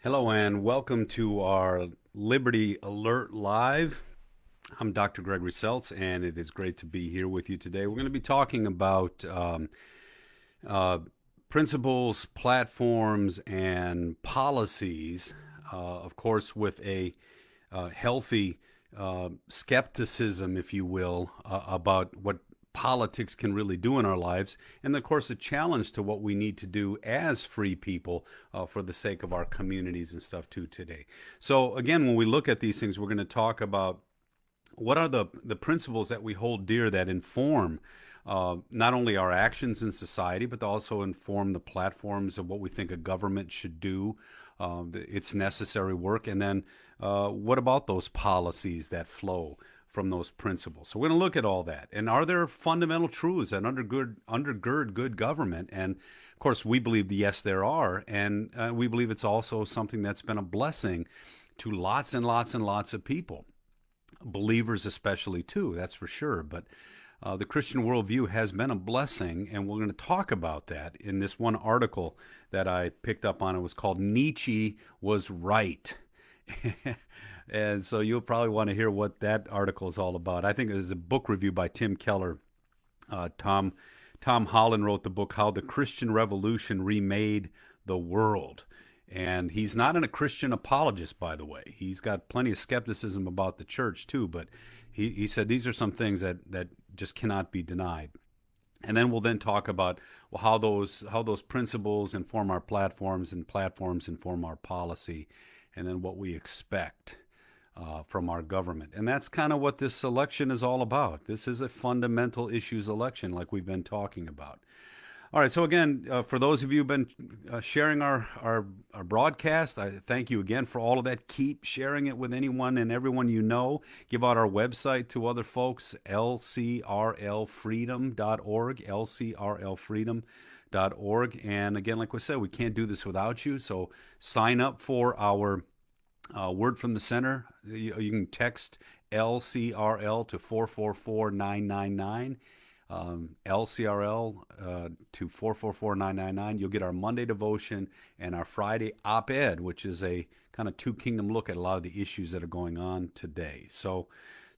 Hello and welcome to our Liberty Alert Live. I'm Dr. Gregory Seltz, and it is great to be here with you today. We're going to be talking about uh, principles, platforms, and policies, of course, with a healthy skepticism, if you will, about what politics can really do in our lives, and of course, a challenge to what we need to do as free people for the sake of our communities and stuff too today. So, again, when we look at these things, we're going to talk about what are the principles that we hold dear that inform not only our actions in society, but also inform the platforms of what we think a government should do, its necessary work, and then what about those policies that flow from those principles? So we're going to look at all that. And are there fundamental truths that undergird good government? And of course, we believe yes, there are, and we believe it's also something that's been a blessing to lots and lots and lots of people, believers especially too, that's for sure. But the Christian worldview has been a blessing, and we're going to talk about that in this one article that I picked up on. It was called Nietzsche Was Right. And so you'll probably want to hear what that article is all about. I think it is a book review by Tim Keller. Tom Holland wrote the book How the Christian Revolution Remade the World. And he's not a Christian apologist, by the way. He's got plenty of skepticism about the church, too. But he said these are some things that just cannot be denied. And then we'll then talk about how those principles inform our platforms, and platforms inform our policy, and then what we expect from our government. And that's kind of what this election is all about. This is a fundamental issues election, like we've been talking about. All right, so again, for those of you who've been sharing our broadcast, I thank you again for all of that. Keep sharing it with anyone and everyone you know. Give out our website to other folks, lcrlfreedom.org, lcrlfreedom.org. And again, like we said, we can't do this without you, so sign up for our Word from the Center. You can text LCRL to 444-999. LCRL to 444-999. You'll get our Monday devotion and our Friday op-ed, which is a kind of two kingdom look at a lot of the issues that are going on today. So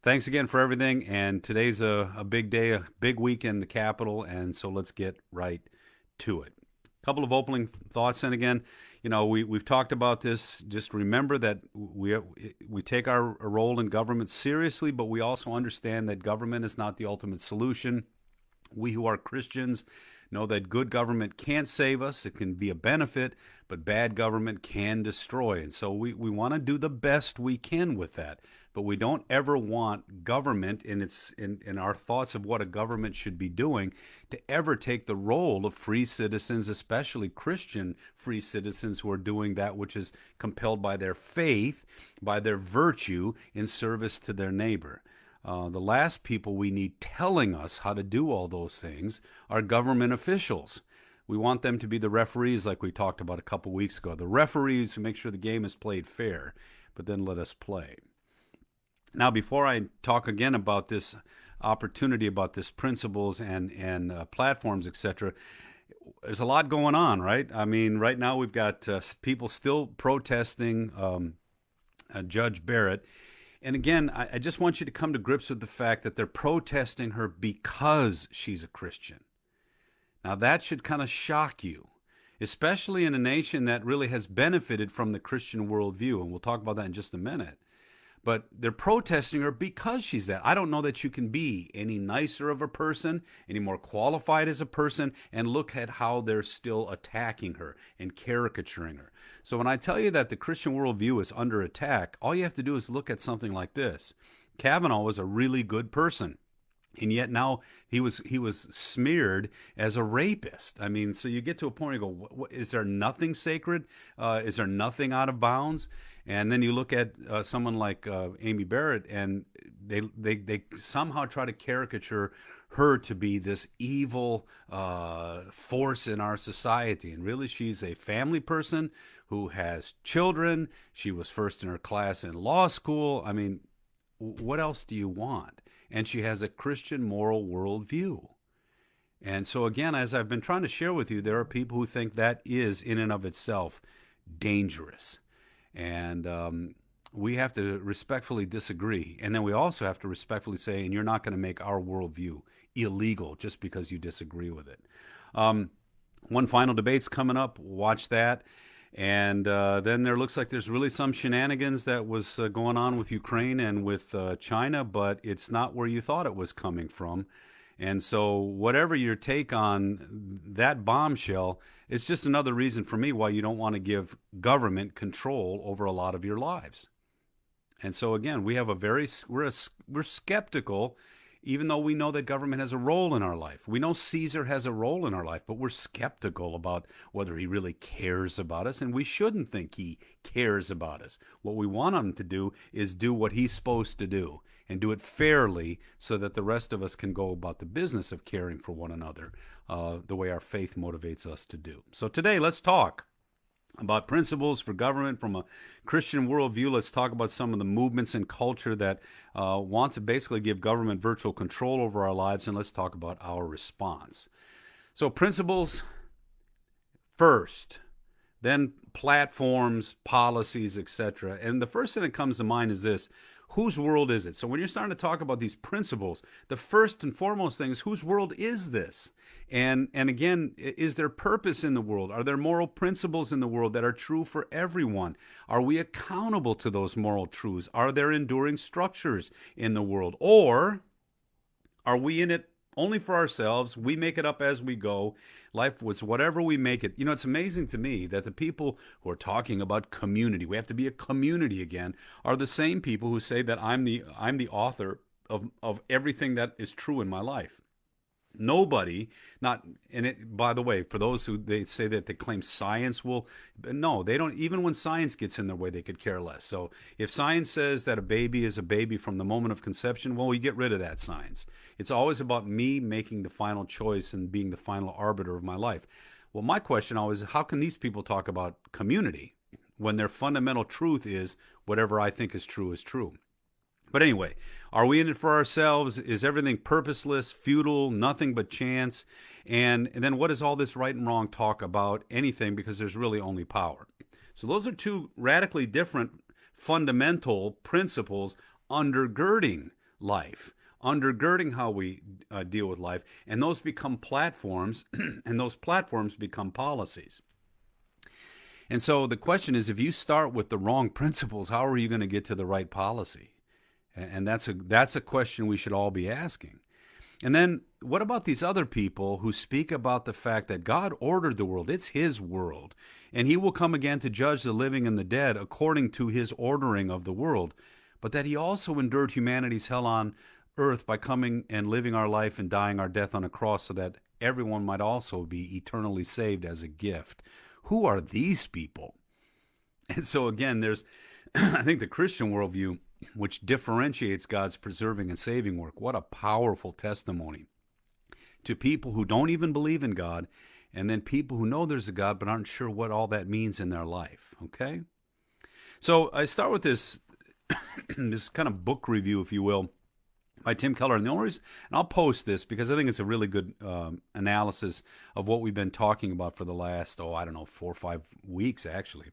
thanks again for everything. And today's a big day, a big week in the Capitol. And so let's get right to it. A couple of opening thoughts. And again, we've talked about this. Just remember that we take our role in government seriously, but we also understand that government is not the ultimate solution. We who are Christians know that good government can't save us. It can be a benefit, but bad government can destroy. And so we want to do the best we can with that. But we don't ever want government in our thoughts of what a government should be doing to ever take the role of free citizens, especially Christian free citizens who are doing that which is compelled by their faith, by their virtue in service to their neighbor. The last people we need telling us how to do all those things are government officials. We want them to be the referees, like we talked about a couple weeks ago. The referees who make sure the game is played fair, but then let us play. Now, before I talk again about this opportunity, about this principles and platforms, etc., there's a lot going on, right? I mean, right now we've got people still protesting Judge Barrett. And again, I just want you to come to grips with the fact that they're protesting her because she's a Christian. Now, that should kind of shock you, especially in a nation that really has benefited from the Christian worldview. And we'll talk about that in just a minute. But they're protesting her because she's that. I don't know that you can be any nicer of a person, any more qualified as a person, and look at how they're still attacking her and caricaturing her. So when I tell you that the Christian worldview is under attack, all you have to do is look at something like this. Kavanaugh was a really good person. And yet now he was smeared as a rapist. I mean, so you get to a point where you go, is there nothing sacred? Is there nothing out of bounds? And then you look at someone like Amy Barrett, and they somehow try to caricature her to be this evil force in our society. And really, she's a family person who has children. She was first in her class in law school. I mean, what else do you want? And she has a Christian moral worldview. And so again, as I've been trying to share with you, there are people who think that is in and of itself dangerous. And we have to respectfully disagree. And then we also have to respectfully say, and you're not going to make our worldview illegal just because you disagree with it. One final debate's coming up. Watch that. And then there looks like there's really some shenanigans that was going on with Ukraine and with China, but it's not where you thought it was coming from. And so, whatever your take on that bombshell, it's just another reason for me why you don't want to give government control over a lot of your lives. And so, again, we have we're skeptical, even though we know that government has a role in our life. We know Caesar has a role in our life, but we're skeptical about whether he really cares about us, and we shouldn't think he cares about us. What we want him to do is do what he's supposed to do, and do it fairly so that the rest of us can go about the business of caring for one another the way our faith motivates us to do. So today, let's talk about principles for government from a Christian worldview. Let's talk about some of the movements in culture that want to basically give government virtual control over our lives, and let's talk about our response. So principles first, then platforms, policies, etc. And the first thing that comes to mind is this: whose world is it? So when you're starting to talk about these principles, the first and foremost thing is, whose world is this? And again, is there purpose in the world? Are there moral principles in the world that are true for everyone? Are we accountable to those moral truths? Are there enduring structures in the world? Or are we in it only for ourselves? We make it up as we go. Life was whatever we make it. You know, it's amazing to me that the people who are talking about community, we have to be a community again, are the same people who say that I'm the author of everything that is true in my life. Nobody, not, and it, by the way, for those who they say that they claim science will, no, they don't. Even when science gets in their way, they could care less. So if science says that a baby is a baby from the moment of conception, well, we get rid of that science. It's always about me making the final choice and being the final arbiter of my life. Well, my question always is, how can these people talk about community when their fundamental truth is whatever I think is true is true? But anyway, are we in it for ourselves? Is everything purposeless, futile, nothing but chance? And then what does all this right and wrong talk about anything, because there's really only power? So those are two radically different fundamental principles undergirding life, undergirding how we deal with life. And those become platforms, and those platforms become policies. And so the question is, if you start with the wrong principles, how are you going to get to the right policy? And that's a question we should all be asking. And then what about these other people who speak about the fact that God ordered the world? It's his world. And he will come again to judge the living and the dead according to his ordering of the world. But that he also endured humanity's hell on earth by coming and living our life and dying our death on a cross so that everyone might also be eternally saved as a gift. Who are these people? And so again, there's, I think the Christian worldview, which differentiates God's preserving and saving work. What a powerful testimony to people who don't even believe in God, and then people who know there's a God but aren't sure what all that means in their life. Okay? So I start with this this kind of book review, if you will, by Tim Keller. And the only reason, and I'll post this because I think it's a really good analysis of what we've been talking about for the last, 4 or 5 weeks, actually.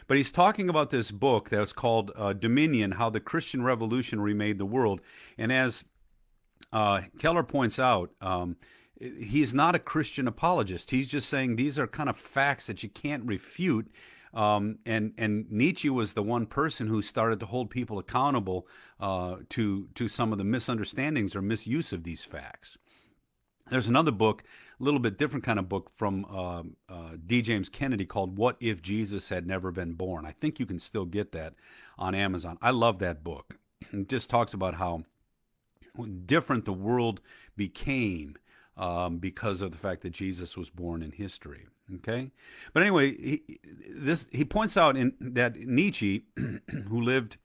But he's talking about this book that's called Dominion, How the Christian Revolution Remade the World. And as Keller points out, he's not a Christian apologist. He's just saying these are kind of facts that you can't refute. And Nietzsche was the one person who started to hold people accountable to some of the misunderstandings or misuse of these facts. There's another book, a little bit different kind of book from D. James Kennedy called What If Jesus Had Never Been Born? I think you can still get that on Amazon. I love that book. It just talks about how different the world became because of the fact that Jesus was born in history. Okay? But anyway, he points out that Nietzsche, who lived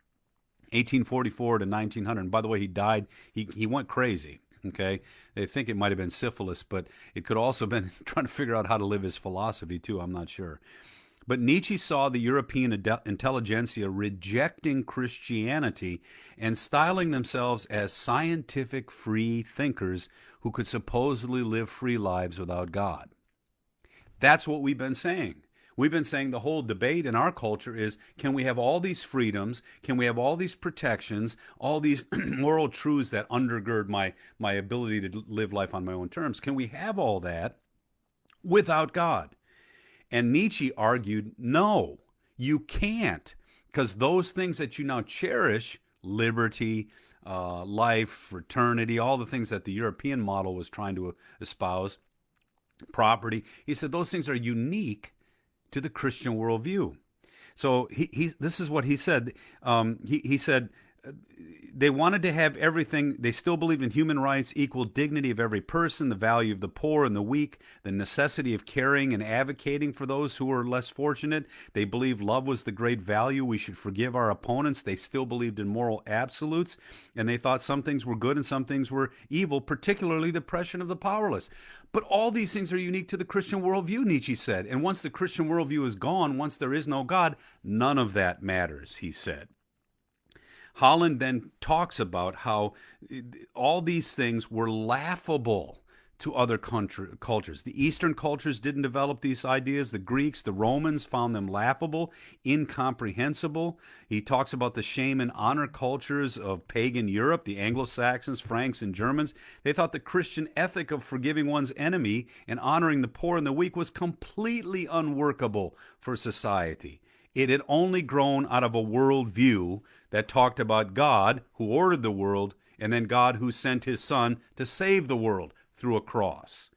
1844 to 1900, and by the way, he died, he went crazy. Okay, they think it might have been syphilis, but it could also have been trying to figure out how to live his philosophy too. I'm not sure. But Nietzsche saw the European intelligentsia rejecting Christianity and styling themselves as scientific free thinkers who could supposedly live free lives without God. That's what we've been saying. We've been saying the whole debate in our culture is, can we have all these freedoms? Can we have all these protections, all these moral truths that undergird my ability to live life on my own terms? Can we have all that without God? And Nietzsche argued, no, you can't, because those things that you now cherish, liberty, life, fraternity, all the things that the European model was trying to espouse, property, he said those things are unique to the Christian worldview. So this is what he said. He said they wanted to have everything. They still believed in human rights, equal dignity of every person, the value of the poor and the weak, the necessity of caring and advocating for those who were less fortunate. They believed love was the great value. We should forgive our opponents. They still believed in moral absolutes, and they thought some things were good and some things were evil, particularly the oppression of the powerless. But all these things are unique to the Christian worldview, Nietzsche said. And once the Christian worldview is gone, once there is no God, none of that matters, he said. Holland then talks about how all these things were laughable to other cultures. The Eastern cultures didn't develop these ideas. The Greeks, the Romans found them laughable, incomprehensible. He talks about the shame and honor cultures of pagan Europe, the Anglo-Saxons, Franks, and Germans. They thought the Christian ethic of forgiving one's enemy and honoring the poor and the weak was completely unworkable for society. It had only grown out of a worldview that talked about God who ordered the world and then God who sent his son to save the world through a cross.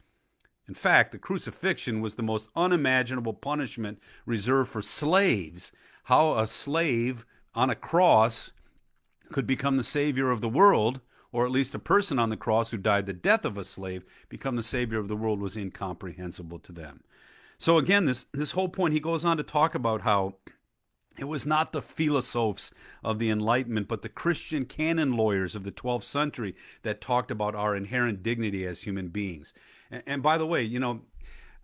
In fact, the crucifixion was the most unimaginable punishment reserved for slaves. How a slave on a cross could become the savior of the world, or at least a person on the cross who died the death of a slave become the savior of the world, was incomprehensible to them. So again, this whole point, he goes on to talk about how it was not the philosophes of the Enlightenment, but the Christian canon lawyers of the 12th century that talked about our inherent dignity as human beings. And by the way, you know,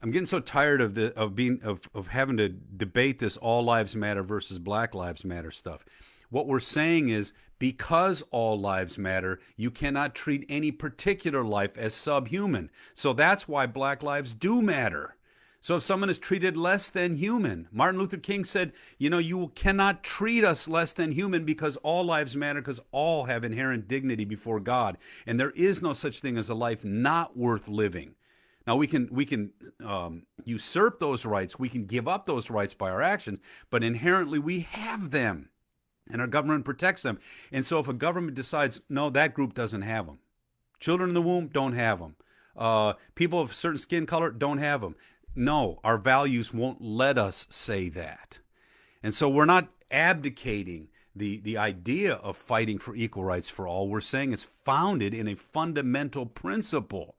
I'm getting so tired of having to debate this all lives matter versus Black Lives Matter stuff. What we're saying is, because all lives matter, you cannot treat any particular life as subhuman. So that's why Black lives do matter. So if someone is treated less than human, Martin Luther King said, you know, you cannot treat us less than human because all lives matter, because all have inherent dignity before God. And there is no such thing as a life not worth living. Now, we can usurp those rights. We can give up those rights by our actions, but inherently we have them, and our government protects them. And so if a government decides, no, that group doesn't have them. Children in the womb don't have them. People of certain skin color don't have them. No, our values won't let us say that. And so we're not abdicating the idea of fighting for equal rights for all. We're saying it's founded in a fundamental principle,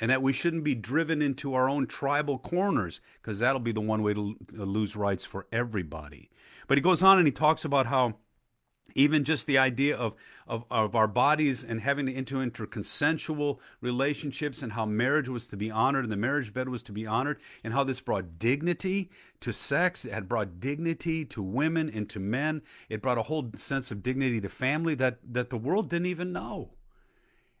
and that we shouldn't be driven into our own tribal corners, because that'll be the one way to lose rights for everybody. But he goes on and he talks about how even just the idea of our bodies and having to enter into consensual relationships, and how marriage was to be honored and the marriage bed was to be honored, and how this brought dignity to sex. It had brought dignity to women and to men. It brought a whole sense of dignity to family that the world didn't even know.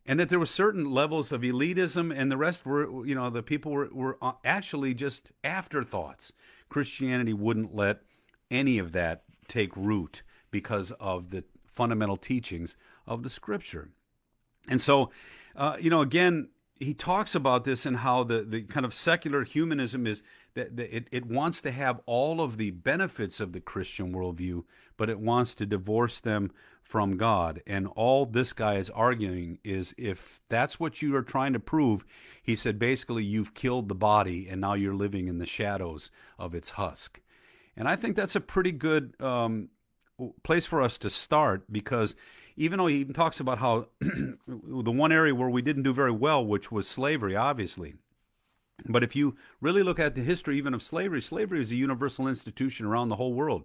And that there were certain levels of elitism, and the rest were, you know, the people were actually just afterthoughts. Christianity wouldn't let any of that take root because of the fundamental teachings of the Scripture. And so, you know, again, he talks about this and how the kind of secular humanism is that it wants to have all of the benefits of the Christian worldview, but it wants to divorce them from God. And all this guy is arguing is, if that's what you are trying to prove, he said, basically, you've killed the body and now you're living in the shadows of its husk. And I think that's a pretty good place for us to start, because even though he even talks about how the one area where we didn't do very well, which was slavery, obviously. But if you really look at the history even of slavery, slavery is a universal institution around the whole world.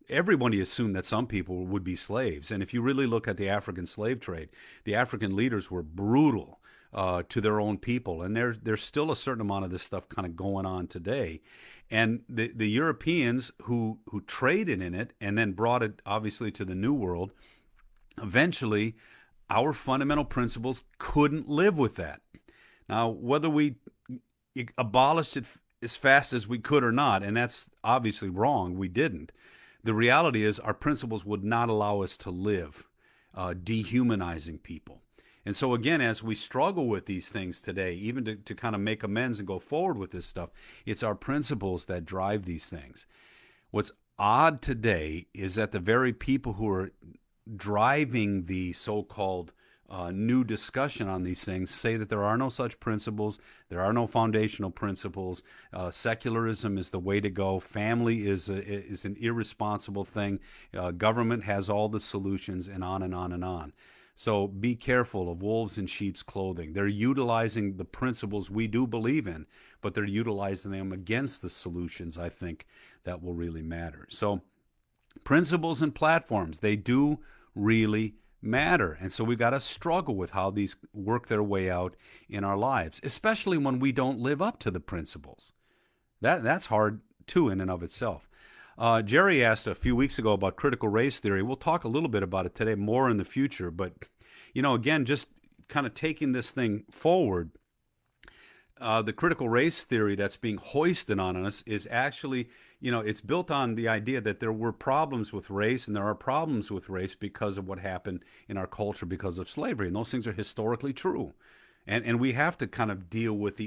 Everybody assumed that some people would be slaves. And if you really look at the African slave trade, the African leaders were brutal to their own people. And there's still a certain amount of this stuff kind of going on today. And the Europeans who traded in it and then brought it, obviously, to the New World, eventually our fundamental principles couldn't live with that. Now, whether we abolished it as fast as we could or not, and that's obviously wrong. We didn't. The reality is our principles would not allow us to live dehumanizing people. And so, again, as we struggle with these things today, even to kind of make amends and go forward with this stuff, it's our principles that drive these things. What's odd today is that the very people who are driving the so-called new discussion on these things say that there are no such principles, there are no foundational principles, secularism is the way to go, family is an irresponsible thing, government has all the solutions, and on and on and on. So be careful of wolves in sheep's clothing. They're utilizing the principles we do believe in, but they're utilizing them against the solutions, I think, that will really matter. So principles and platforms, they do really matter. And so we've got to struggle with how these work their way out in our lives, especially when we don't live up to the principles. That's hard, too, in and of itself. Jerry asked a few weeks ago about critical race theory. We'll talk a little bit about it today, more in the future. But, again, just kind of taking this thing forward, the critical race theory that's being hoisted on us is actually, it's built on the idea that there were problems with race, and there are problems with race because of what happened in our culture because of slavery. And those things are historically true. And we have to kind of deal with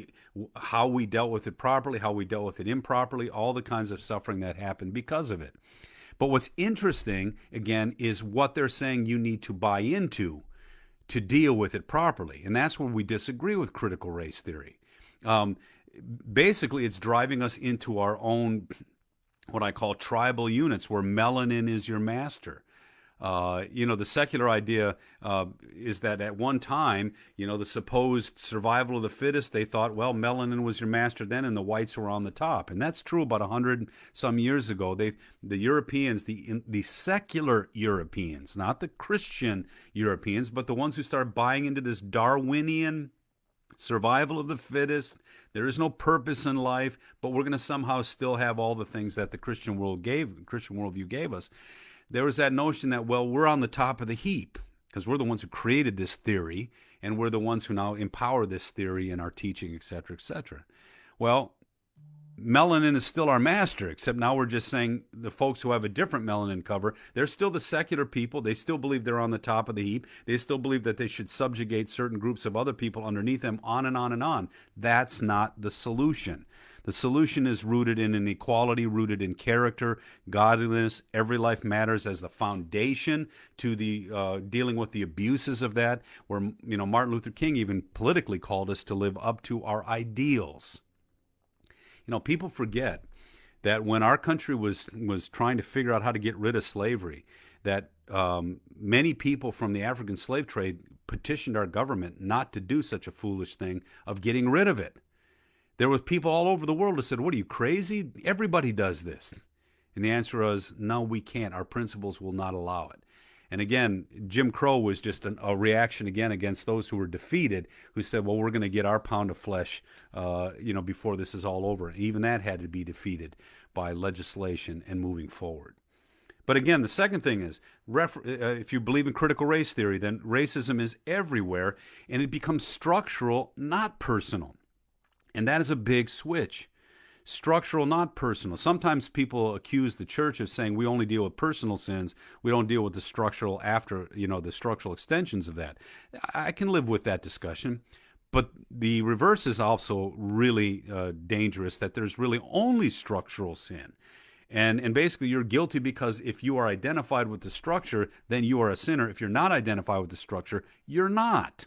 how we dealt with it properly, how we dealt with it improperly, all the kinds of suffering that happened because of it. But what's interesting, again, is what they're saying you need to buy into to deal with it properly. And that's where we disagree with critical race theory. Basically, it's driving us into our own, what I call tribal units, where melanin is your master. The secular idea is that at one time, the supposed survival of the fittest, they thought, well, melanin was your master then and the whites were on the top. And that's true about 100 some years ago. The Europeans, the secular Europeans, not the Christian Europeans, but the ones who started buying into this Darwinian survival of the fittest, there is no purpose in life, but we're going to somehow still have all the things that the Christian worldview gave us. There was that notion that, well, we're on the top of the heap because we're the ones who created this theory, and we're the ones who now empower this theory in our teaching, et cetera, et cetera. Well, melanin is still our master, except now we're just saying the folks who have a different melanin cover, they're still the secular people. They still believe they're on the top of the heap. They still believe that they should subjugate certain groups of other people underneath them, on and on and on. That's not the solution. The solution is rooted in an equality, rooted in character, godliness. Every life matters as the foundation to the dealing with the abuses of that, where Martin Luther King even politically called us to live up to our ideals. People forget that when our country was trying to figure out how to get rid of slavery, that many people from the African slave trade petitioned our government not to do such a foolish thing of getting rid of it. There were people all over the world who said, what are you, crazy? Everybody does this. And the answer was, no, we can't. Our principles will not allow it. And again, Jim Crow was just a reaction again against those who were defeated, who said, well, we're going to get our pound of flesh, before this is all over. And even that had to be defeated by legislation and moving forward. But again, the second thing is, if you believe in critical race theory, then racism is everywhere, and it becomes structural, not personal. And that is a big switch. Structural, not personal. Sometimes people accuse the church of saying we only deal with personal sins. We don't deal with the structural the structural extensions of that. I can live with that discussion. But the reverse is also really dangerous, that there's really only structural sin. And basically you're guilty because if you are identified with the structure, then you are a sinner. If you're not identified with the structure, you're not.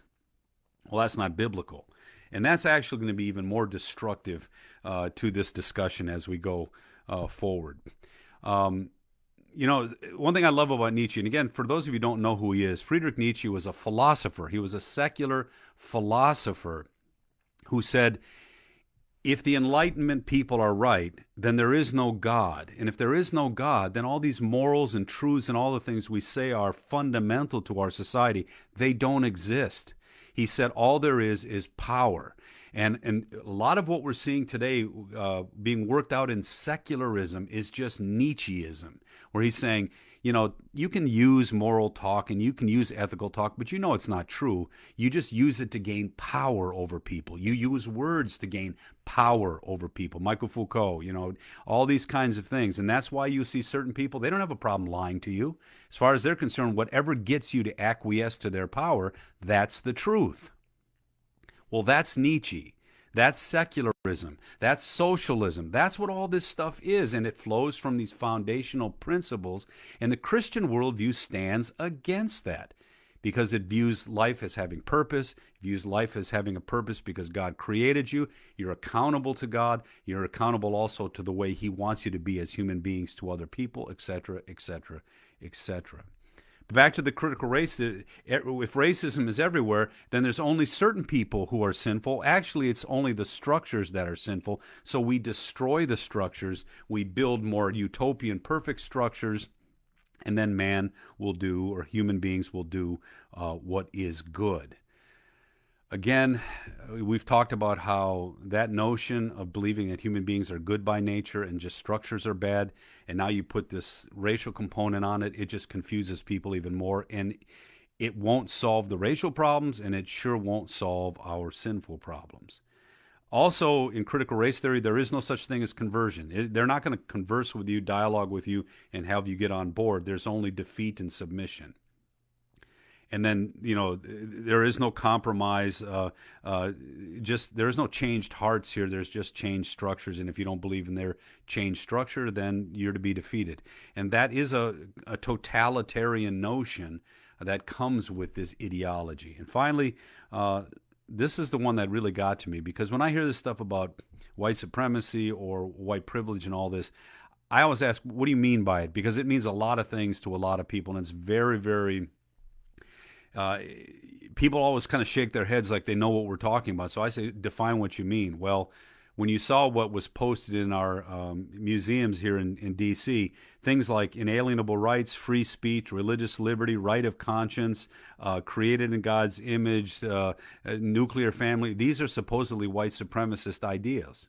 Well, that's not biblical. And that's actually going to be even more destructive to this discussion as we go forward. One thing I love about Nietzsche, and again, for those of you who don't know who he is, Friedrich Nietzsche was a philosopher. He was a secular philosopher who said, if the Enlightenment people are right, then there is no God. And if there is no God, then all these morals and truths and all the things we say are fundamental to our society, they don't exist. He said all there is power. And a lot of what we're seeing today being worked out in secularism is just Nietzscheism, where he's saying you can use moral talk and you can use ethical talk, but it's not true. You just use it to gain power over people. You use words to gain power over people. Michael Foucault, all these kinds of things. And that's why you see certain people, they don't have a problem lying to you. As far as they're concerned, whatever gets you to acquiesce to their power, that's the truth. Well, that's Nietzsche. That's secularism. That's socialism. That's what all this stuff is, and it flows from these foundational principles. And the Christian worldview stands against that because it views life as having purpose, it views life as having a purpose because God created you. You're accountable to God. You're accountable also to the way He wants you to be as human beings to other people, etc., etc., etc. Back to the critical race, if racism is everywhere, then there's only certain people who are sinful. Actually, it's only the structures that are sinful. So we destroy the structures. We build more utopian, perfect structures, and then man will do, or human beings will do, what is good. Again, we've talked about how that notion of believing that human beings are good by nature and just structures are bad, and now you put this racial component on it, it just confuses people even more, and it won't solve the racial problems, and it sure won't solve our sinful problems. Also, in critical race theory, there is no such thing as conversion. They're not going to converse with you, dialogue with you, and have you get on board. There's only defeat and submission. And then, there is no compromise. There is no changed hearts here. There's just changed structures. And if you don't believe in their changed structure, then you're to be defeated. And that is a totalitarian notion that comes with this ideology. And finally, this is the one that really got to me, because when I hear this stuff about white supremacy or white privilege and all this, I always ask, what do you mean by it? Because it means a lot of things to a lot of people, and it's very, very... people always kind of shake their heads like they know what we're talking about. So I say, define what you mean. Well, when you saw what was posted in our museums here in D.C., things like inalienable rights, free speech, religious liberty, right of conscience, created in God's image, nuclear family, these are supposedly white supremacist ideas.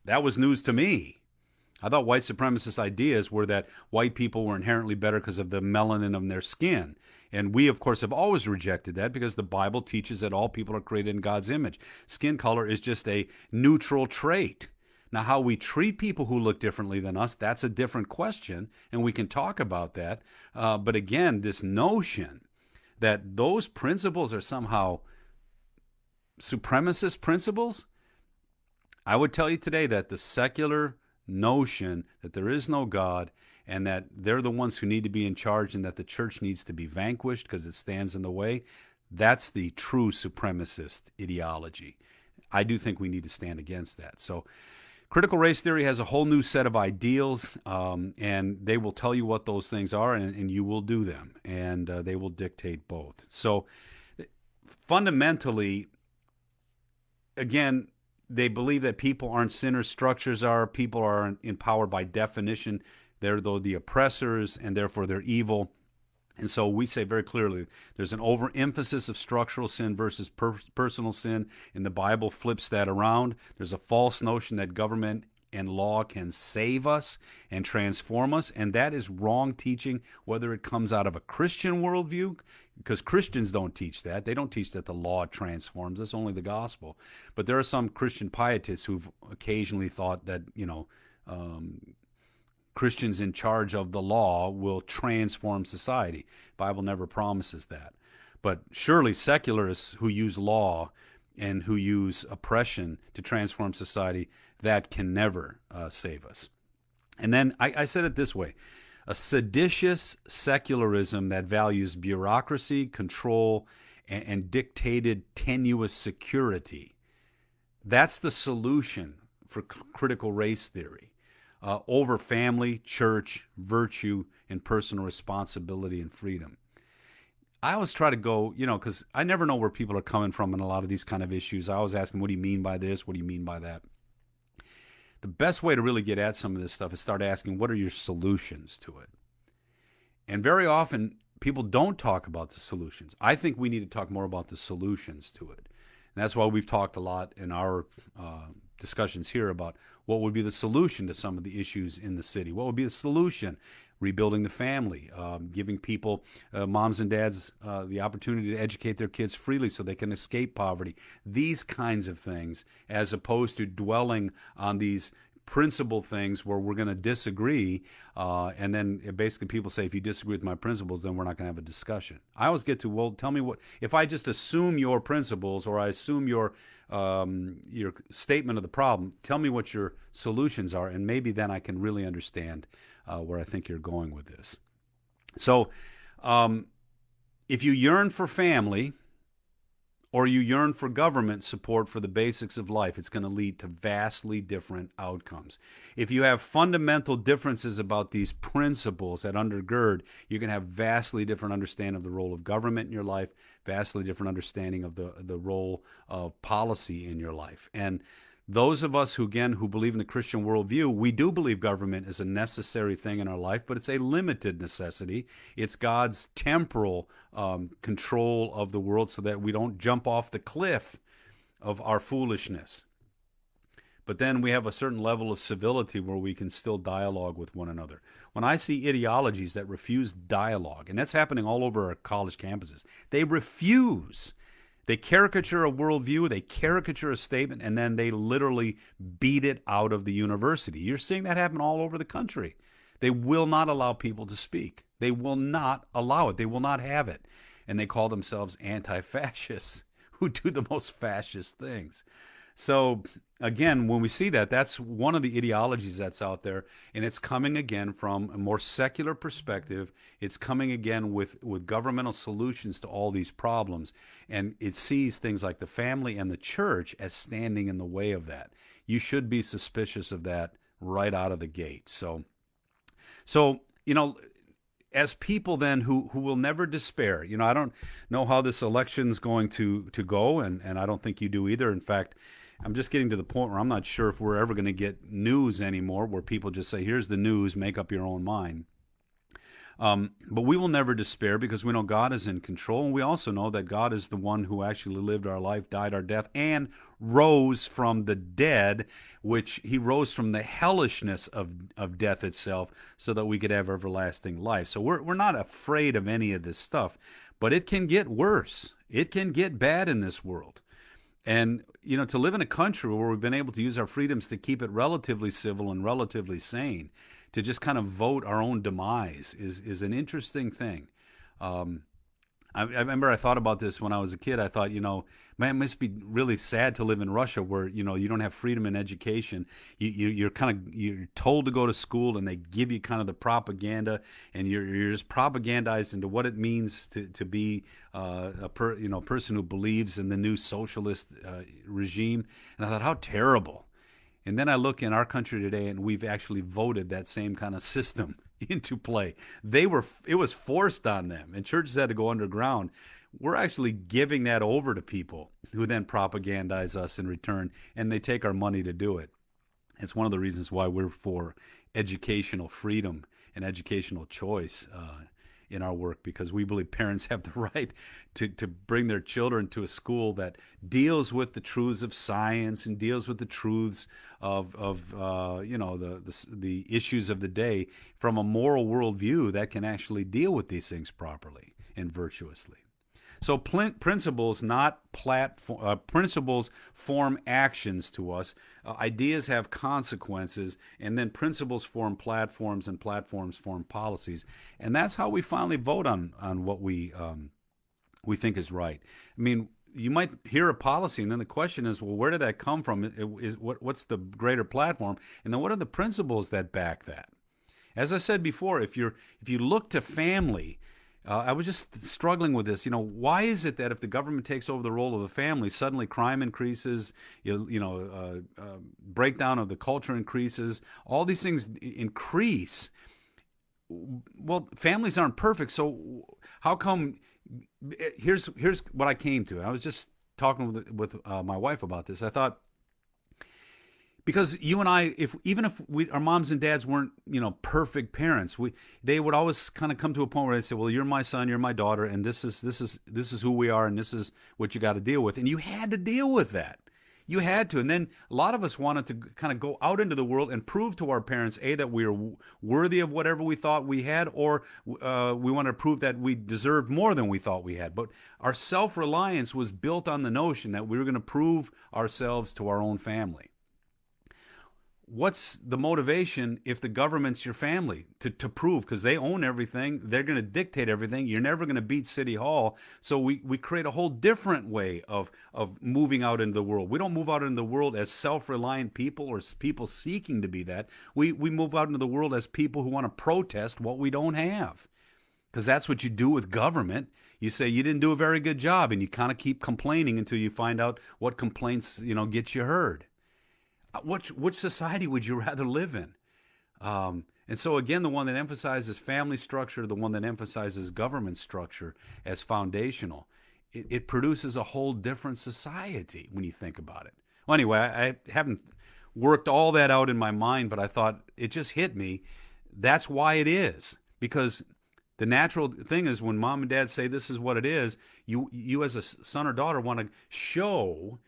That was news to me. I thought white supremacist ideas were that white people were inherently better because of the melanin of their skin. And we, of course, have always rejected that because the Bible teaches that all people are created in God's image. Skin color is just a neutral trait. Now, how we treat people who look differently than us, that's a different question, and we can talk about that. But again, this notion that those principles are somehow supremacist principles, I would tell you today that the secular notion that there is no God and that they're the ones who need to be in charge and that the church needs to be vanquished because it stands in the way, that's the true supremacist ideology. I do think we need to stand against that. So critical race theory has a whole new set of ideals, and they will tell you what those things are, and you will do them, and they will dictate both. So fundamentally, again, they believe that people aren't sinners, structures are. People are empowered by definition. They're the oppressors, and therefore they're evil. And so we say very clearly there's an overemphasis of structural sin versus personal sin, and the Bible flips that around. There's a false notion that government and law can save us and transform us, and that is wrong teaching, whether it comes out of a Christian worldview, because Christians don't teach that. They don't teach that the law transforms us, only the gospel. But there are some Christian pietists who've occasionally thought that, Christians in charge of the law will transform society. The Bible never promises that. But surely secularists who use law and who use oppression to transform society, that can never save us. And then I said it this way: a seditious secularism that values bureaucracy, control, and dictated tenuous security. That's the solution for critical race theory. Over family, church, virtue, and personal responsibility and freedom. I always try to go, because I never know where people are coming from in a lot of these kind of issues. I always ask them, what do you mean by this? What do you mean by that? The best way to really get at some of this stuff is start asking, what are your solutions to it? And very often, people don't talk about the solutions. I think we need to talk more about the solutions to it. And that's why we've talked a lot in our discussions here about what would be the solution to some of the issues in the city. What would be the solution? Rebuilding the family, giving people, moms and dads, the opportunity to educate their kids freely so they can escape poverty. These kinds of things, as opposed to dwelling on these principle things where we're going to disagree, and then basically people say, if you disagree with my principles, then we're not going to have a discussion. I always get to, well, tell me what, if I just assume your principles or I assume your statement of the problem, tell me what your solutions are, and maybe then I can really understand where I think you're going with this. So if you yearn for family, or you yearn for government support for the basics of life, it's going to lead to vastly different outcomes. If you have fundamental differences about these principles that undergird, you can have vastly different understanding of the role of government in your life, vastly different understanding of the role of policy in your life. And those of us who believe in the Christian worldview, we do believe government is a necessary thing in our life, but it's a limited necessity. It's God's temporal control of the world so that we don't jump off the cliff of our foolishness. But then we have a certain level of civility where we can still dialogue with one another. When I see ideologies that refuse dialogue, and that's happening all over our college campuses, they refuse. They caricature a worldview, they caricature a statement, and then they literally beat it out of the university. You're seeing that happen all over the country. They will not allow people to speak. They will not allow it. They will not have it. And they call themselves anti-fascists who do the most fascist things. So again, when we see that, that's one of the ideologies that's out there, and it's coming again from a more secular perspective. It's coming again with governmental solutions to all these problems, and it sees things like the family and the church as standing in the way of that. You should be suspicious of that right out of the gate. So as people then who will never despair, I don't know how this election's going to go, and I don't think you do either. In fact, I'm just getting to the point where I'm not sure if we're ever going to get news anymore where people just say, here's the news, make up your own mind. But we will never despair because we know God is in control, and we also know that God is the one who actually lived our life, died our death, and rose from the dead, which he rose from the hellishness of death itself so that we could have everlasting life. So we're not afraid of any of this stuff, but it can get worse. It can get bad in this world. And, to live in a country where we've been able to use our freedoms to keep it relatively civil and relatively sane, to just kind of vote our own demise is an interesting thing. I remember I thought about this when I was a kid. I thought, man, it must be really sad to live in Russia where, you don't have freedom in education. You're told to go to school, and they give you kind of the propaganda, and you're just propagandized into what it means to be a person who believes in the new socialist regime. And I thought, how terrible. And then I look in our country today, and we've actually voted that same kind of system into play. It was forced on them, and churches had to go underground. We're actually giving that over to people who then propagandize us in return, and they take our money to do it. It's one of the reasons why we're for educational freedom and educational choice in our work, because we believe parents have the right to bring their children to a school that deals with the truths of science and deals with the truths of the issues of the day from a moral worldview that can actually deal with these things properly and virtuously. So principles, principles form actions to us. Ideas have consequences, and then principles form platforms, and platforms form policies. And that's how we finally vote on what we think is right. I mean, you might hear a policy, and then the question is, well, where did that come from? What's the greater platform? And then what are the principles that back that? As I said before, if you look to family, I was just struggling with this. Why is it that if the government takes over the role of the family, suddenly crime increases, breakdown of the culture increases, all these things increase? Well, families aren't perfect, so how come? Here's what I came to. I was just talking with my wife about this. I thought, because you and I, even if our moms and dads weren't, perfect parents, they would always kind of come to a point where they say, "Well, you're my son, you're my daughter, and this is who we are, and this is what you got to deal with." And you had to deal with that. You had to. And then a lot of us wanted to kind of go out into the world and prove to our parents, A, that we were worthy of whatever we thought we had, or we want to prove that we deserved more than we thought we had. But our self-reliance was built on the notion that we were going to prove ourselves to our own family. What's the motivation if the government's your family to prove? Because they own everything. They're going to dictate everything. You're never going to beat City Hall. So we create a whole different way of moving out into the world. We don't move out into the world as self-reliant people or people seeking to be that. We move out into the world as people who want to protest what we don't have. Because that's what you do with government. You say you didn't do a very good job, and you kind of keep complaining until you find out what complaints, get you heard. Which society would you rather live in? And so again, the one that emphasizes family structure, the one that emphasizes government structure as foundational, it produces a whole different society when you think about it. Well, anyway, I haven't worked all that out in my mind, but I thought it just hit me. That's why it is. Because the natural thing is when mom and dad say this is what it is, you as a son or daughter want to show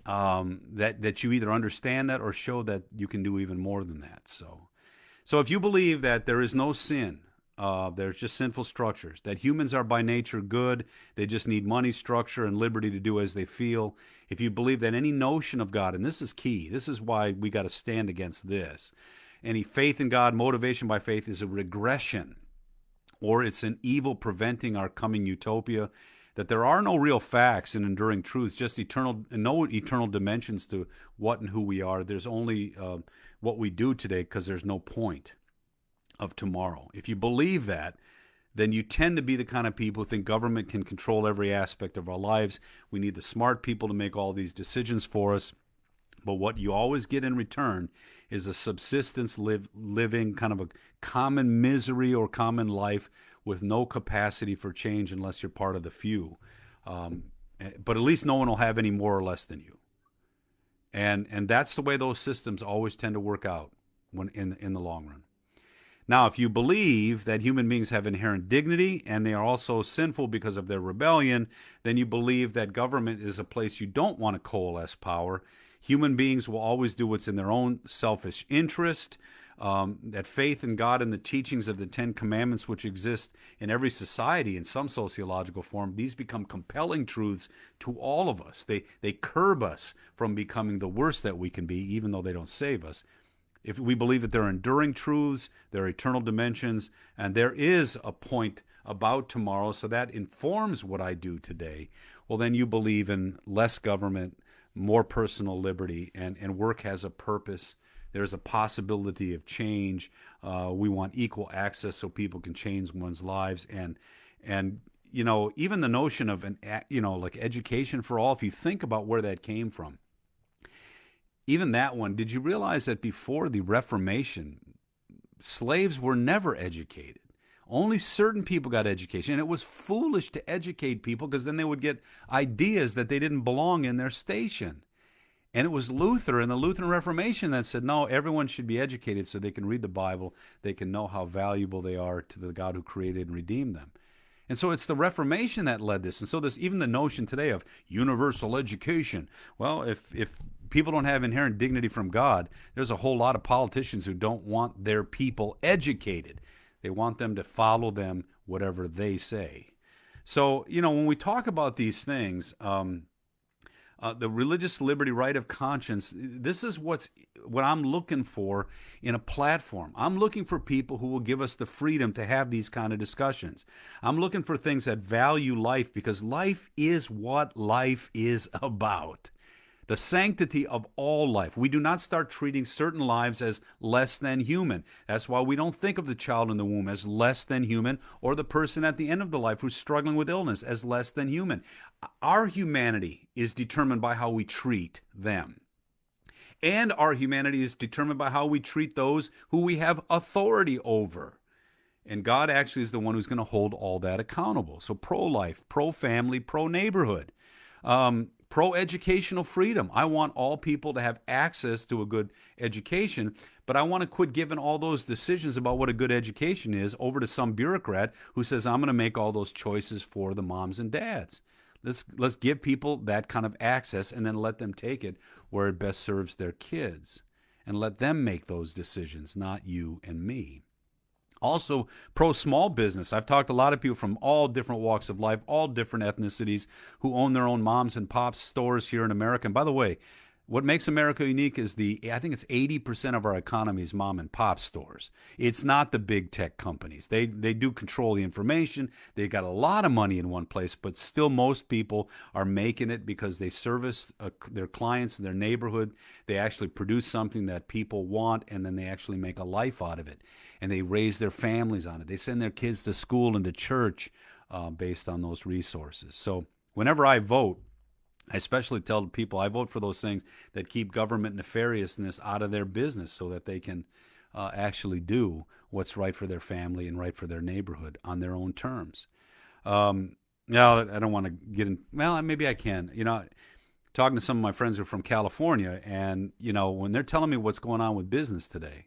that you either understand that or show that you can do even more than that. So if you believe that there is no sin, there's just sinful structures, that humans are by nature good, they just need money, structure, and liberty to do as they feel. If you believe that any notion of God, and this is key, this is why we got to stand against this, any faith in God, motivation by faith is a regression, or it's an evil preventing our coming utopia, that there are no real facts and enduring truths, just no eternal dimensions to what and who we are. There's only what we do today because there's no point of tomorrow. If you believe that, then you tend to be the kind of people who think government can control every aspect of our lives. We need the smart people to make all these decisions for us. But what you always get in return is a subsistence living, kind of a common misery or common life with no capacity for change unless you're part of the few. But at least no one will have any more or less than you. And that's the way those systems always tend to work out when in the long run. Now, if you believe that human beings have inherent dignity and they are also sinful because of their rebellion, then you believe that government is a place you don't want to coalesce power. Human beings will always do what's in their own selfish interest. That faith in God and the teachings of the Ten Commandments, which exist in every society in some sociological form, these become compelling truths to all of us. They curb us from becoming the worst that we can be, even though they don't save us. If we believe that there are enduring truths, there are eternal dimensions, and there is a point about tomorrow, so that informs what I do today, well, then you believe in less government, more personal liberty, and work has a purpose. There's a possibility of change. We want equal access so people can change one's lives. And even the notion of like education for all, if you think about where that came from, even that one, did you realize that before the Reformation, slaves were never educated? Only certain people got education. And it was foolish to educate people because then they would get ideas that they didn't belong in their station. And it was Luther and the Lutheran Reformation that said, no, everyone should be educated so they can read the Bible. They can know how valuable they are to the God who created and redeemed them. And so it's the Reformation that led this. And so there's even the notion today of universal education. Well, if people don't have inherent dignity from God, there's a whole lot of politicians who don't want their people educated. They want them to follow them, whatever they say. So, when we talk about these things, the religious liberty, right of conscience, this is what I'm looking for in a platform. I'm looking for people who will give us the freedom to have these kind of discussions. I'm looking for things that value life, because life is what life is about. The sanctity of all life. We do not start treating certain lives as less than human. That's why we don't think of the child in the womb as less than human, or the person at the end of the life who's struggling with illness as less than human. Our humanity is determined by how we treat them. And our humanity is determined by how we treat those who we have authority over. And God actually is the one who's going to hold all that accountable. So pro-life, pro-family, pro-neighborhood. Pro-educational freedom. I want all people to have access to a good education, but I want to quit giving all those decisions about what a good education is over to some bureaucrat who says, I'm going to make all those choices for the moms and dads. Let's give people that kind of access and then let them take it where it best serves their kids and let them make those decisions, not you and me. Also, pro small business. I've talked to a lot of people from all different walks of life, all different ethnicities who own their own moms and pops stores here in America. And by the way, what makes America unique is I think it's 80% of our economy is mom and pop stores. It's not the big tech companies. They do control the information. They got a lot of money in one place, but still most people are making it because they service their clients in their neighborhood. They actually produce something that people want, and then they actually make a life out of it. And they raise their families on it. They send their kids to school and to church based on those resources. So whenever I vote, I especially tell people I vote for those things that keep government nefariousness out of their business so that they can actually do what's right for their family and right for their neighborhood on their own terms. Now, I don't want to get in. Well, maybe I can. Talking to some of my friends who are from California, and, when they're telling me what's going on with business today,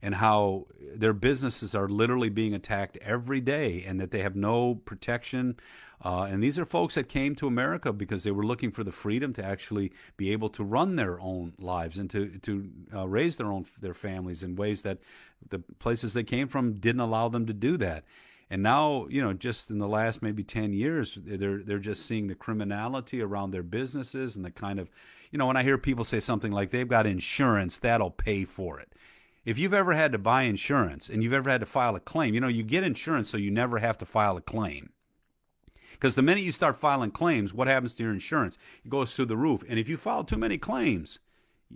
and how their businesses are literally being attacked every day and that they have no protection. And these are folks that came to America because they were looking for the freedom to actually be able to run their own lives and to raise their families in ways that the places they came from didn't allow them to do that. And now, just in the last maybe 10 years, they're just seeing the criminality around their businesses and the kind of, when I hear people say something like they've got insurance, that'll pay for it. If you've ever had to buy insurance and you've ever had to file a claim, you get insurance so you never have to file a claim. Because the minute you start filing claims, what happens to your insurance? It goes through the roof. And if you file too many claims,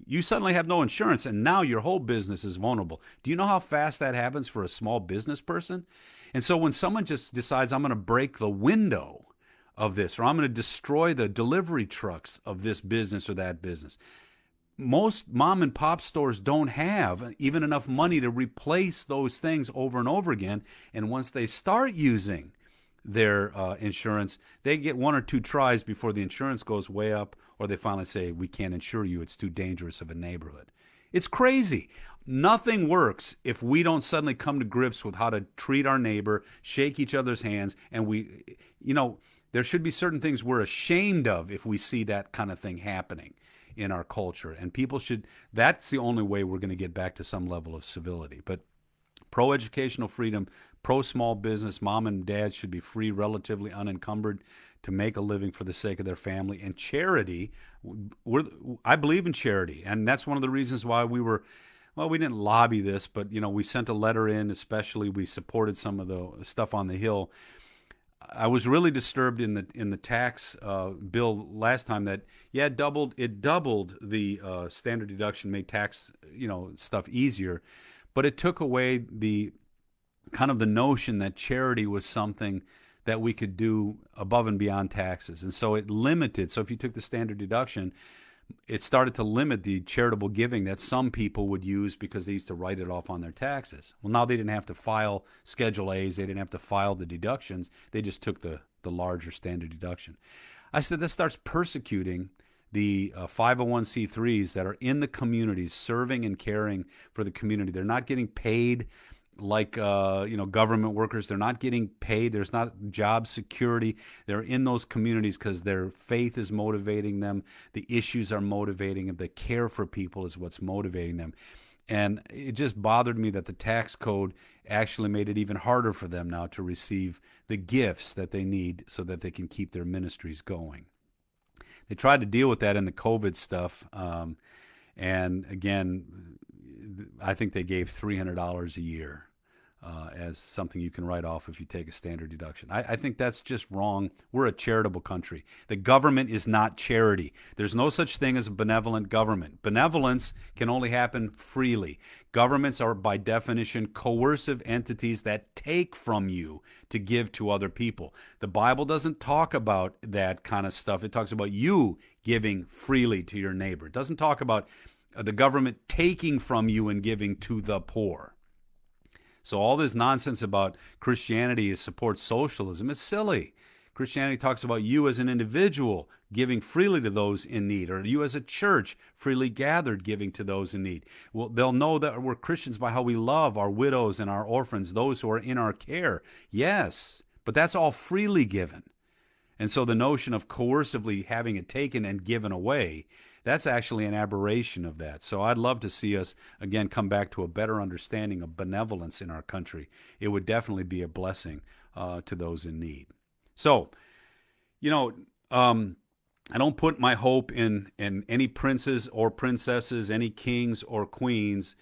you suddenly have no insurance, and now your whole business is vulnerable. Do you know how fast that happens for a small business person? And so when someone just decides, I'm going to break the window of this, or I'm going to destroy the delivery trucks of this business or that business, most mom and pop stores don't have even enough money to replace those things over and over again. And once they start using their insurance, they get one or two tries before the insurance goes way up, or they finally say, we can't insure you. It's too dangerous of a neighborhood. It's crazy. Nothing works if we don't suddenly come to grips with how to treat our neighbor, shake each other's hands, and there should be certain things we're ashamed of if we see that kind of thing happening in our culture. And that's the only way we're going to get back to some level of civility. But pro-educational freedom, pro-small business, mom and dad should be free, relatively unencumbered, to make a living for the sake of their family. And charity, I believe in charity. And that's one of the reasons why we didn't lobby this, but, we sent a letter in, especially we supported some of the stuff on the Hill. I was really disturbed in the tax bill last time that it doubled the standard deduction, made tax stuff easier, but it took away the kind of the notion that charity was something that we could do above and beyond taxes, and so it limited. So if you took the standard deduction, it started to limit the charitable giving that some people would use because they used to write it off on their taxes. Well, now they didn't have to file Schedule A's. They didn't have to file the deductions. They just took the larger standard deduction. I said this starts persecuting the 501c3s that are in the communities, serving and caring for the community. They're not getting paid like government workers. They're not getting paid. There's not job security. They're in those communities because their faith is motivating them. The issues are motivating them. The care for people is what's motivating them. And it just bothered me that the tax code actually made it even harder for them now to receive the gifts that they need so that they can keep their ministries going. They tried to deal with that in the COVID stuff. And again, I think they gave $300 a year as something you can write off if you take a standard deduction. I think that's just wrong. We're a charitable country. The government is not charity. There's no such thing as a benevolent government. Benevolence can only happen freely. Governments are, by definition, coercive entities that take from you to give to other people. The Bible doesn't talk about that kind of stuff. It talks about you giving freely to your neighbor. It doesn't talk about the government taking from you and giving to the poor. So all this nonsense about Christianity supports socialism is silly. Christianity talks about you as an individual giving freely to those in need, or you as a church freely gathered giving to those in need. Well, they'll know that we're Christians by how we love our widows and our orphans, those who are in our care. Yes, but that's all freely given. And so the notion of coercively having it taken and given away, that's actually an aberration of that. So I'd love to see us, again, come back to a better understanding of benevolence in our country. It would definitely be a blessing to those in need. So, you know, I don't put my hope in any princes or princesses, any kings or queens,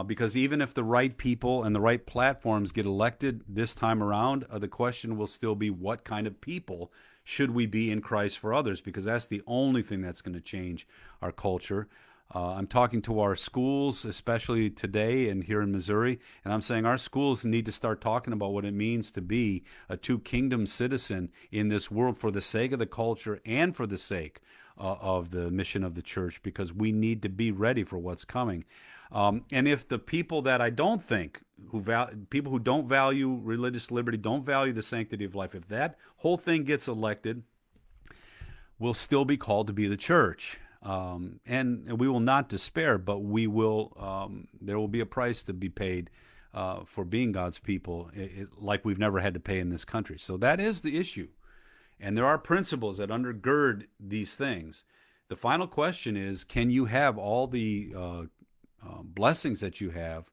because even if the right people and the right platforms get elected this time around, the question will still be, what kind of people should we be in Christ for others? Because that's the only thing that's going to change our culture. I'm talking to our schools, especially today and here in Missouri, and I'm saying our schools need to start talking about what it means to be a two-kingdom citizen in this world for the sake of the culture and for the sake of the mission of the church, because we need to be ready for what's coming. And if the people that I don't think, people who don't value religious liberty, don't value the sanctity of life, if that whole thing gets elected, we'll still be called to be the church. And we will not despair, but we will. There will be a price to be paid for being God's people, like we've never had to pay in this country. So that is the issue, and there are principles that undergird these things. The final question is: can you have all the blessings that you have,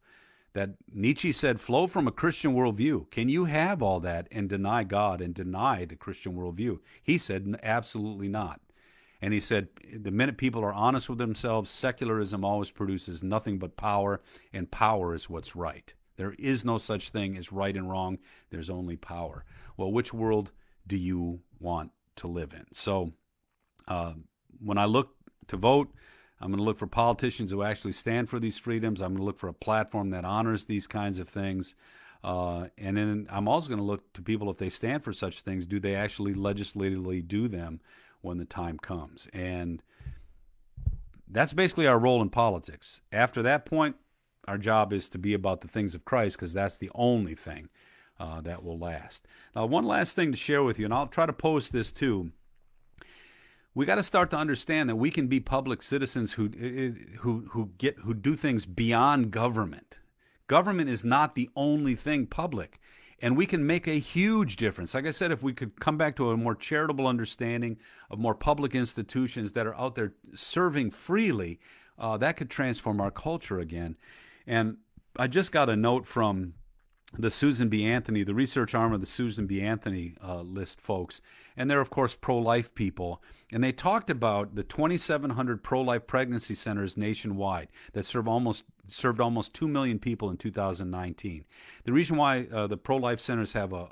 that Nietzsche said flow from a Christian worldview? Can you have all that and deny God and deny the Christian worldview? He said absolutely not. And he said, the minute people are honest with themselves, secularism always produces nothing but power, and power is what's right. There is no such thing as right and wrong. There's only power. Well, which world do you want to live in? So when I look to vote, I'm going to look for politicians who actually stand for these freedoms. I'm going to look for a platform that honors these kinds of things. And then I'm also going to look to people, if they stand for such things, do they actually legislatively do them when the time comes? And that's basically our role in politics. After that point, our job is to be about the things of Christ, because that's the only thing that will last. Now, one last thing to share with you, and I'll try to post this too. We got to start to understand that we can be public citizens who do things beyond government. Government is not the only thing public. And we can make a huge difference. Like I said, if we could come back to a more charitable understanding of more public institutions that are out there serving freely, that could transform our culture again. And I just got a note from the Susan B. Anthony, the research arm of the Susan B. Anthony list folks. And they're, of course, pro-life people. And they talked about the 2,700 pro-life pregnancy centers nationwide that served almost 2 million people in 2019. The reason why the pro-life centers have a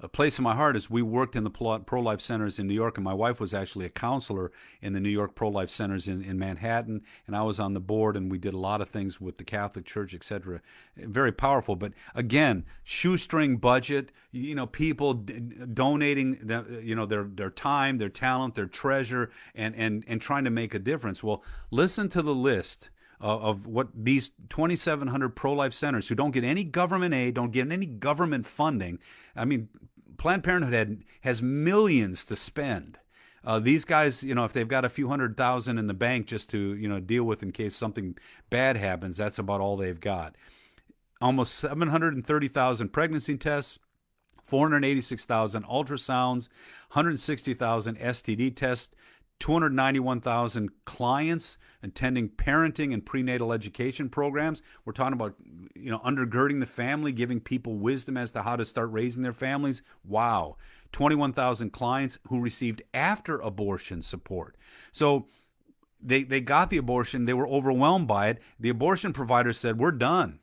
place in my heart is we worked in the pro-life centers in New York, and my wife was actually a counselor in the New York pro-life centers in Manhattan, and I was on the board, and we did a lot of things with the Catholic Church, etc. Very powerful. But again, shoestring budget, people donating their time, their talent, their treasure, and trying to make a difference. Well, listen to the list of what these 2,700 pro-life centers, who don't get any government aid, don't get any government funding. I mean, Planned Parenthood has millions to spend. These guys, if they've got a few $100,000 in the bank just to, deal with in case something bad happens, that's about all they've got. Almost 730,000 pregnancy tests, 486,000 ultrasounds, 160,000 STD tests, 291,000 clients attending parenting and prenatal education programs. We're talking about, undergirding the family, giving people wisdom as to how to start raising their families. Wow. 21,000 clients who received after abortion support. So they got the abortion. They were overwhelmed by it. The abortion provider said, we're done.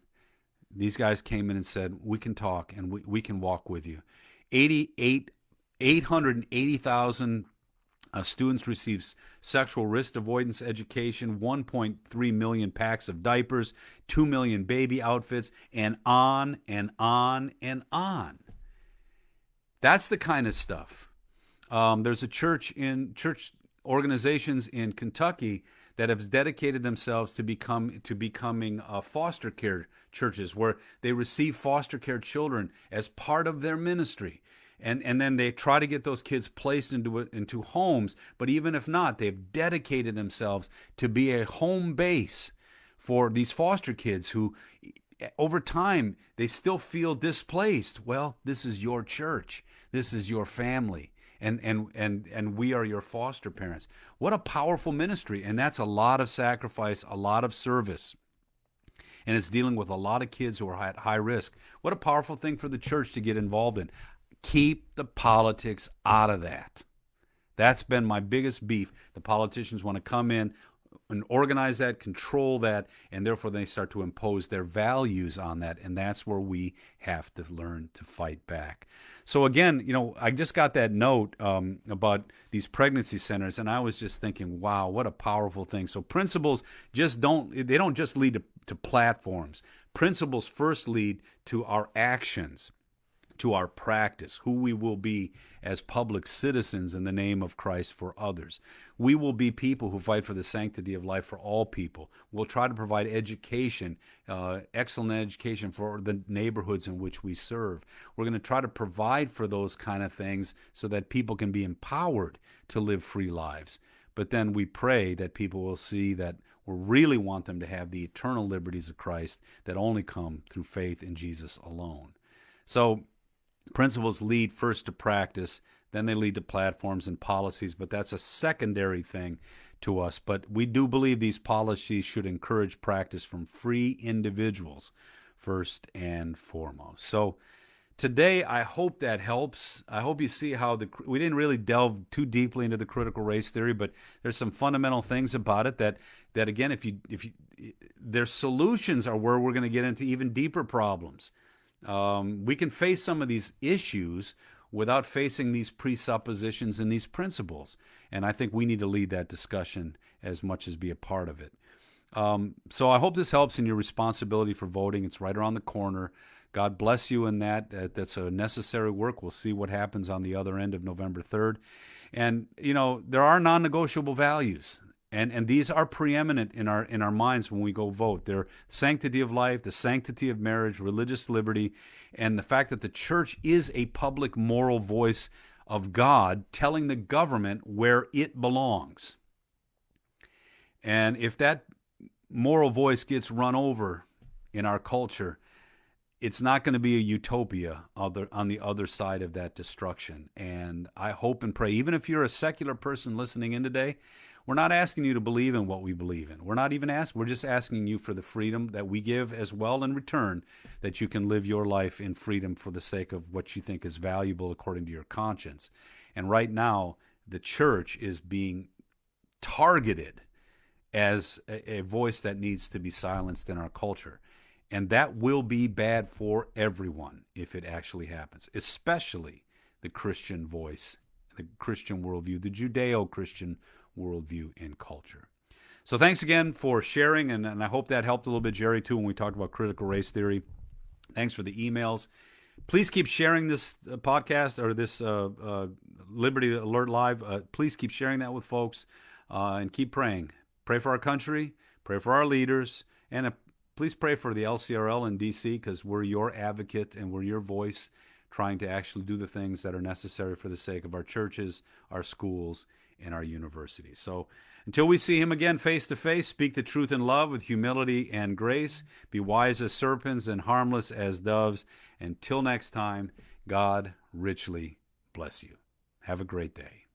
These guys came in and said, we can talk and we can walk with you. 880,000 students receive sexual risk avoidance education, 1.3 million packs of diapers, 2 million baby outfits, and on and on and on. That's the kind of stuff. There's a church organizations in Kentucky that have dedicated themselves to becoming foster care churches, where they receive foster care children as part of their ministry. And then they try to get those kids placed into homes. But even if not, they've dedicated themselves to be a home base for these foster kids who, over time, they still feel displaced. Well, this is your church. This is your family. And we are your foster parents. What a powerful ministry. And that's a lot of sacrifice, a lot of service. And it's dealing with a lot of kids who are at high risk. What a powerful thing for the church to get involved in. Keep the politics out of that. That's been my biggest beef. The politicians want to come in and organize that, control that, and therefore they start to impose their values on that. And that's where we have to learn to fight back. So again, I just got that note about these pregnancy centers, and I was just thinking, wow, what a powerful thing. So principles don't just lead to platforms. Principles first lead to our actions, to our practice, who we will be as public citizens in the name of Christ for others. We will be people who fight for the sanctity of life for all people. We'll try to provide education, excellent education for the neighborhoods in which we serve. We're going to try to provide for those kind of things so that people can be empowered to live free lives. But then we pray that people will see that we really want them to have the eternal liberties of Christ that only come through faith in Jesus alone. So principles lead first to practice, then they lead to platforms and policies, but that's a secondary thing to us. But we do believe these policies should encourage practice from free individuals first and foremost. So today, I hope that helps. I hope you see how we didn't really delve too deeply into the critical race theory, but there's some fundamental things about it that again, if you their solutions are where we're going to get into even deeper problems. We can face some of these issues without facing these presuppositions and these principles. And I think we need to lead that discussion as much as be a part of it. So I hope this helps in your responsibility for voting. It's right around the corner. God bless you in that. That's a necessary work. We'll see what happens on the other end of November 3rd. And, there are non-negotiable values. And these are preeminent in our minds when we go vote. They're sanctity of life, the sanctity of marriage, religious liberty, and the fact that the church is a public moral voice of God telling the government where it belongs. And if that moral voice gets run over in our culture, it's not going to be a utopia on the other side of that destruction. And I hope and pray, even if you're a secular person listening in today, we're not asking you to believe in what we believe in. We're just asking you for the freedom that we give as well in return, that you can live your life in freedom for the sake of what you think is valuable according to your conscience. And right now, the church is being targeted as a voice that needs to be silenced in our culture. And that will be bad for everyone if it actually happens, especially the Christian voice, the Christian worldview, the Judeo-Christian worldview and culture. So thanks again for sharing, and I hope that helped a little bit, Jerry, too, when we talked about critical race theory. Thanks for the emails. Please keep sharing this podcast or this Liberty Alert Live. Please keep sharing that with folks and keep praying. Pray for our country, pray for our leaders, and please pray for the LCRL in D.C. because we're your advocate and we're your voice trying to actually do the things that are necessary for the sake of our churches, our schools, and our universities. So until we see him again face to face, speak the truth in love with humility and grace. Be wise as serpents and harmless as doves. Until next time, God richly bless you. Have a great day.